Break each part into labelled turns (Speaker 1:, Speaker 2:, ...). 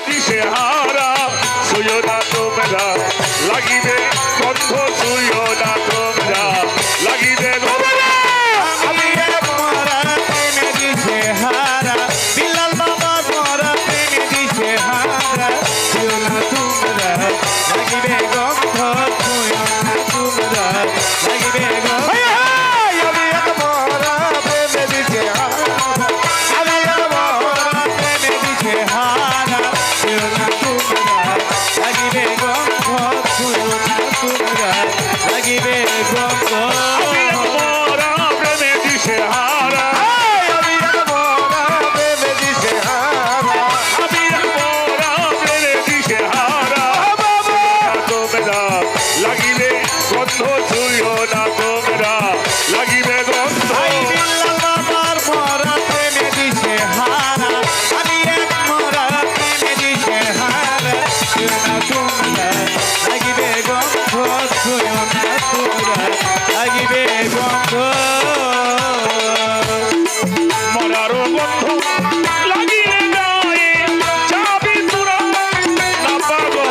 Speaker 1: দিশে হারা শুইও না তোমরা লাগিবে গন্ধ শুইও না তোমরা লাগিবে
Speaker 2: আমি মরা প্রেমে দিশে হারা বিল্লাল বাবা মরা প্রেমে দিশে হারা শুইও না তোমরা লাগিবে গন্ধ শুইও না তোমরা লাগিবে গন্ধ আমি মরা প্রেমে দিশে হারা আমি মরা প্রেমে দিশে হারা শুইও না তোমরা লাগিবে গন্ধ শুইও না তোমরা লাগিবে গন্ধ
Speaker 1: লাগিবে গন্ধ ছুঁয়ো না তোমরা লাগিবে গন্ধ
Speaker 2: বিল্লাল বাবার মরা প্রেমে দিশে হারা আমি এক মরা প্রেমে দিশে হারা শুইও না তোমরা লাগিবে গন্ধ শুইও না তোমরা লাগিবে গন্ধ
Speaker 1: মরারও গন্ধ লাগিলে গায়ে যাবি তোরা না পাবো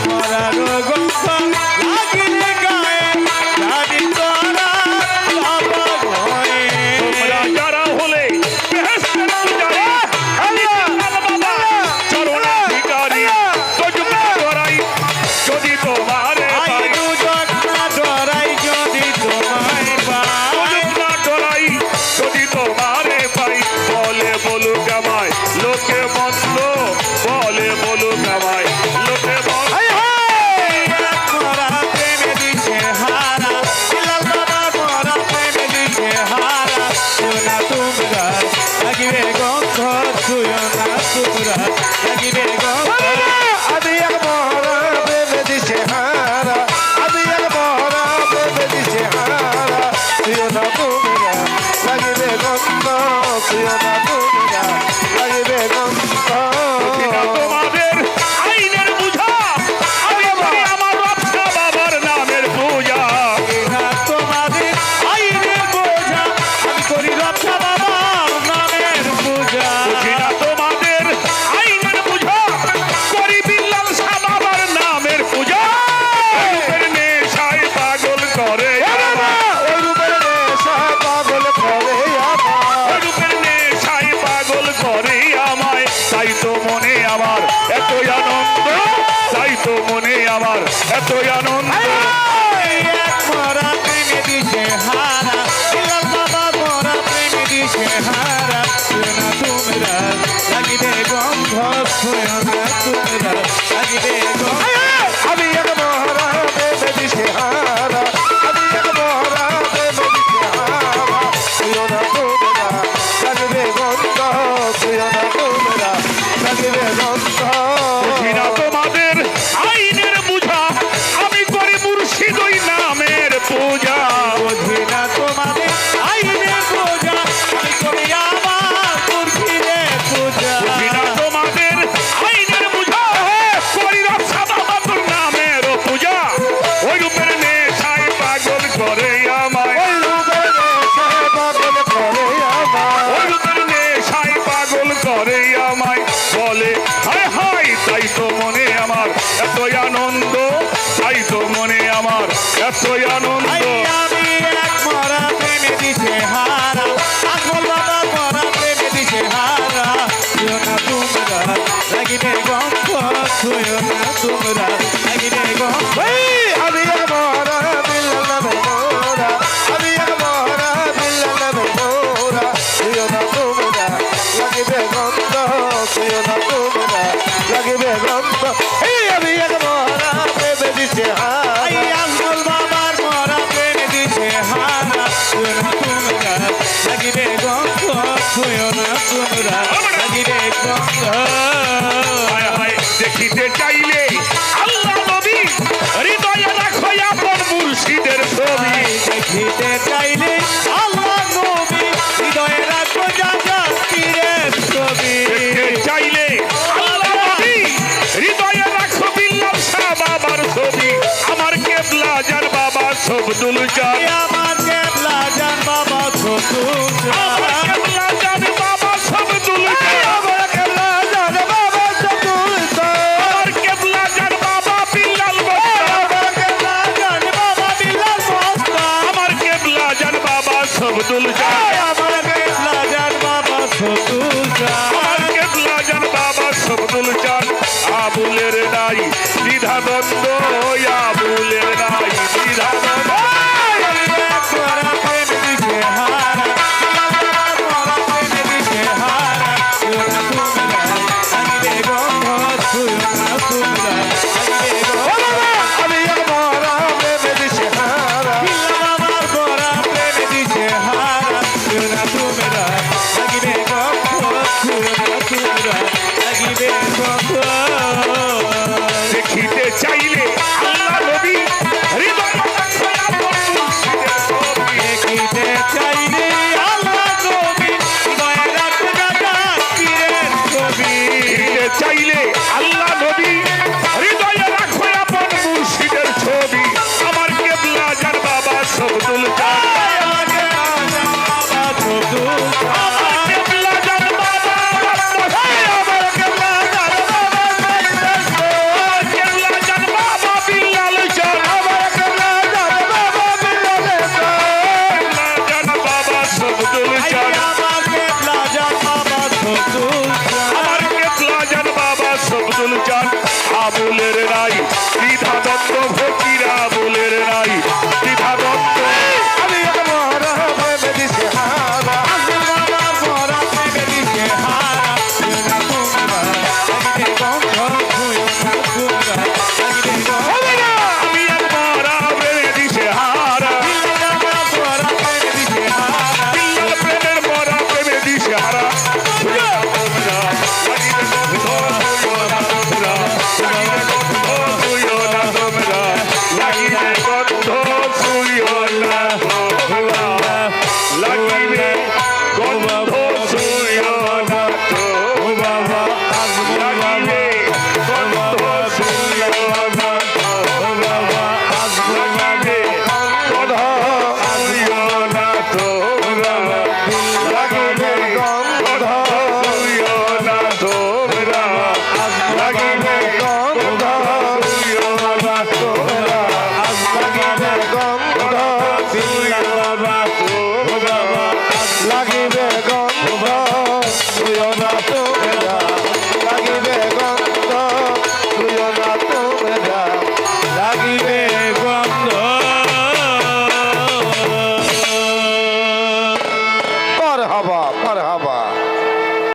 Speaker 2: মরারও গন্ধ লাগিলে গায়ে যাবি তোরা বাবা ভয়ে
Speaker 1: তোমরা যারা হলে বেহেশতের পূজারী বাবা চরণে ভিখারি তজুমা করাই যদি তোমারে পাই
Speaker 2: দুজন না ডরাই যদি তোমায় পাই
Speaker 1: তজুমা করাই যদি তোমারে পাই বলে বলুক আমায় লোকে মন্দ বলে বলুক আমায় লোকে মন্দ
Speaker 2: মরা প্রেমে দিশে হারা বিল্লাল বাবা মরা প্রেমে দিশে হারা শুইও না তোমরা লাগিবে গন্ধ শুইও না তোমরা লাগিবে গন্ধ আমি এক মরা প্রেমে দিশে হারা আমি এক মরা প্রেমে দিশে হারা শুইও না তোমরা লাগিবে গন্ধ শুইও না তোমরা লাগিবে গন্ধ
Speaker 1: তোমাদের আইনের বুঝা আমি করি আমার রক্ষা বাবার নামের পূজা
Speaker 2: তোমাদের আইনের বোঝা আমি করি রক্ষা বাবার নামের পূজা
Speaker 1: বুঝি না তোমাদের আইনের বুঝা করি বিল্লাল শাহ বাবার নামের পূজা রূপের নেশায় পাগল করে
Speaker 2: ওই রূপের নেশা পাগল করে আমার
Speaker 1: রূপের নেশায় পাগল করে আমায় তাই তো মনে আমার এত আনন্দ তাই তো মনে আমার এত আনন্দ
Speaker 2: এক মরা প্রেমে দিশে হারা বিল্লাল বাবা মরা প্রেমে দিশে হারা শুইও না তোমরা লাগিবে গন্ধ শুইও না তোমরা লাগিবে গন্ধ আমি এক মরা প্রেমে দিশে হারা আমি এক মরা প্রেমে দিশে হারা শুইও না তোমরা লাগিবে গন্ধ শুইও না তোমরা লাগিবে গন্ধ
Speaker 1: বুঝি না তোমাদের আইনের বুঝা আমি করি মুর্শিদ ওই নামের পূজা
Speaker 2: বুঝি না তোমাদের আইনের বোঝা আমি করি আমার মুর্শিদের পূজা
Speaker 1: বুঝি না তোমাদের আইনের বুঝা করি রক্ষা বাবার নামের পূজা ওই রূপের নেশায় পাগল করে আমায়
Speaker 2: ওই রূপের নেশায় পাগল করে আমার
Speaker 1: ওই রূপের নেশায় পাগল করে আমায় বলে হায় হায় তাই তো মনে আমার এত আনন্দ তাই তো মনে আমার এত আনন্দ
Speaker 2: আমি এক মরা প্রেমে দিশে হারা আকবর বাবা মরা প্রেমে দিশে হারা শুইও না তোমরা লাগিবে গন্ধ শুইও না তোমরা লাগিবে গন্ধ আমি এক মরা বিল্লাল নামে মোরা আমি এক মরা বিল্লাল নামে মোরা শুইও না তোমরা লাগিবে গন্ধ শুইও না তোমরা লাগিবে গন্ধ আমি এক মরা প্রেমে দিশে হারা আকবর বাবার মরা প্রেমে দিশে হারা শুইও না তোমরা লাগিবে গন্ধ শুইও না তোমরা লাগিবে গন্ধ
Speaker 1: হায় হায় দেখিতে চাইলে আল্লাহ নবী হৃদয়ে রাখো আপন মুর্শিদের ছবি
Speaker 2: দেখিতে চাইলে আল্লাহ নবী হৃদয়ে রাখো যা পীরের ছবি
Speaker 1: দেখতে চাইলে আল্লাহ নবী হৃদয়ে রাখো বিল্লাল শাহ বাবার ছবি আমার কেবলা জান বাবা সবদুল জান
Speaker 2: আমার কেবলা জান বাবা সবদুল
Speaker 1: আমার কেবলা জান বাবা সবদুল জান
Speaker 2: আমার কেবলা জান বাবা সবদুল
Speaker 1: শব্দুল চান আবুলের নাই দ্বিধা দ্বন্দ্ব আবুলের নাই দ্বিধা দ্বন্দ্ব
Speaker 2: করা প্রেম দিছে হারা করা প্রেম দিছে হারা ছুঁয়ো না তোমরা লাগিবে গন্ধ ছুঁয়ো না তোমরা লাগিবে গন্ধ
Speaker 3: আমি মরা প্রেমে দিছে হারা
Speaker 2: আমার করা প্রেম দিছে হারা ছুঁয়ো না তোমরা লাগিবে গন্ধ ছুঁয়ো না তোমরা লাগিবে গন্ধ
Speaker 1: দেখিতে চাইলে আল্লাহ নবী হৃদয়
Speaker 2: দেখিতে চাইলে আল্লাহ নবী দয়া রাখবে না পীরের ছবি
Speaker 1: দেখিতে চাইলে আল্লাহ নবী হৃদয়ে রাখো আপন মুর্শিদের ছবি আমার কেবলা জান বাবা শব্দুল চান আমার কেবলা জান বাবা আমার কেবলা জান বাবা বিল্লাল চান আমার কেবলা জান বাবা শব্দুল চান আমার কেবলা জান বাবা শব্দুল চান আবুলের নাই দ্বিধা দত্ত ফকির আবুলের নাই দ্বিধা দত্ত
Speaker 3: আমি মরা প্রেমে দিছে হারা
Speaker 1: আমি একবার প্রেমে দিছে হারা বিল্লাল প্রেমের মরা প্রেমে দিছে হারা লাগিবে গন্ধ ছুঁয়ো না তোমরা লাগিবে গন্ধ ছুঁয়ো না তোমরা লাগিবে গন্ধ ছুঁয়ো না তোমরা লাগিবে গন্ধ ছুঁয়ো না তোমরা লাগিবে গন্ধ ছুঁয়ো না তোমরা লাগিবে গন্ধ ছুঁয়ো না তোমরা লাগিবে গন্ধ ছুঁয়ো না তোমরা
Speaker 3: লাগিবে গন্ধ ছুঁয়ো না তোমরা